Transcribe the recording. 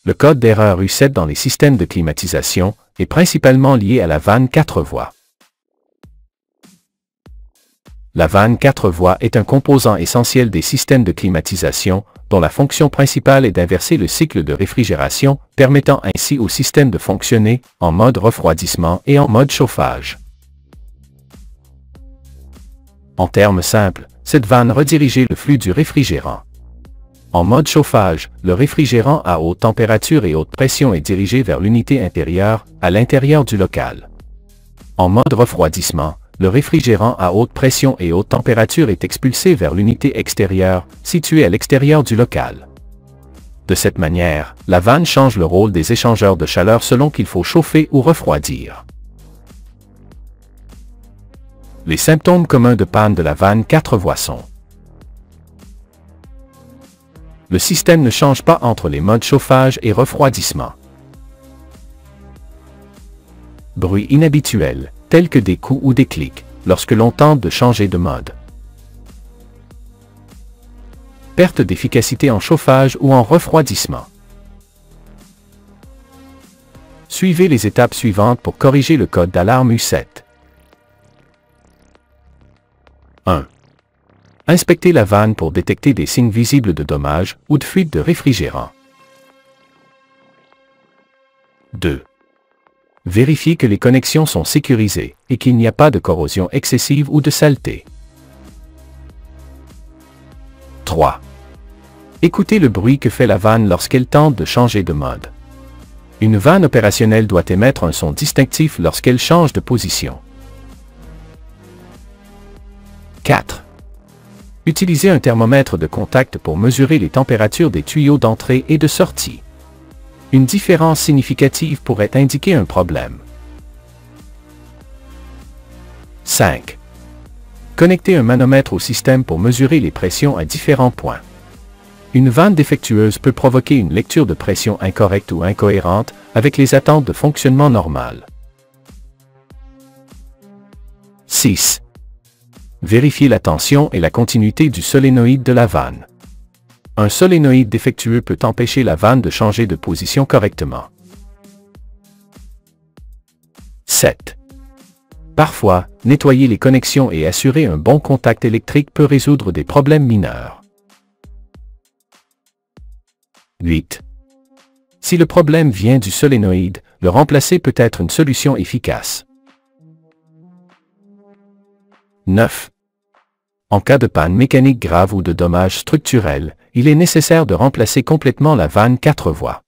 Le code d'erreur U7 dans les systèmes de climatisation est principalement lié à la vanne 4 voies. La vanne 4 voies est un composant essentiel des systèmes de climatisation, dont la fonction principale est d'inverser le cycle de réfrigération, permettant ainsi au système de fonctionner en mode refroidissement et en mode chauffage. En termes simples, cette vanne redirigeait le flux du réfrigérant. En mode chauffage, le réfrigérant à haute température et haute pression est dirigé vers l'unité intérieure, à l'intérieur du local. En mode refroidissement, le réfrigérant à haute pression et haute température est expulsé vers l'unité extérieure, située à l'extérieur du local. De cette manière, la vanne change le rôle des échangeurs de chaleur selon qu'il faut chauffer ou refroidir. Les symptômes communs de panne de la vanne 4 voies sont: le système ne change pas entre les modes chauffage et refroidissement. Bruit inhabituel, tel que des coups ou des clics, lorsque l'on tente de changer de mode. Perte d'efficacité en chauffage ou en refroidissement. Suivez les étapes suivantes pour corriger le code d'alarme U7. 1. Inspectez la vanne pour détecter des signes visibles de dommages ou de fuite de réfrigérant. 2. Vérifiez que les connexions sont sécurisées et qu'il n'y a pas de corrosion excessive ou de saleté. 3. Écoutez le bruit que fait la vanne lorsqu'elle tente de changer de mode. Une vanne opérationnelle doit émettre un son distinctif lorsqu'elle change de position. 4. Utilisez un thermomètre de contact pour mesurer les températures des tuyaux d'entrée et de sortie. Une différence significative pourrait indiquer un problème. 5. Connectez un manomètre au système pour mesurer les pressions à différents points. Une vanne défectueuse peut provoquer une lecture de pression incorrecte ou incohérente avec les attentes de fonctionnement normales. 6. Vérifiez la tension et la continuité du solénoïde de la vanne. Un solénoïde défectueux peut empêcher la vanne de changer de position correctement. 7. Parfois, nettoyer les connexions et assurer un bon contact électrique peut résoudre des problèmes mineurs. 8. Si le problème vient du solénoïde, le remplacer peut être une solution efficace. 9. En cas de panne mécanique grave ou de dommages structurels, il est nécessaire de remplacer complètement la vanne 4 voies.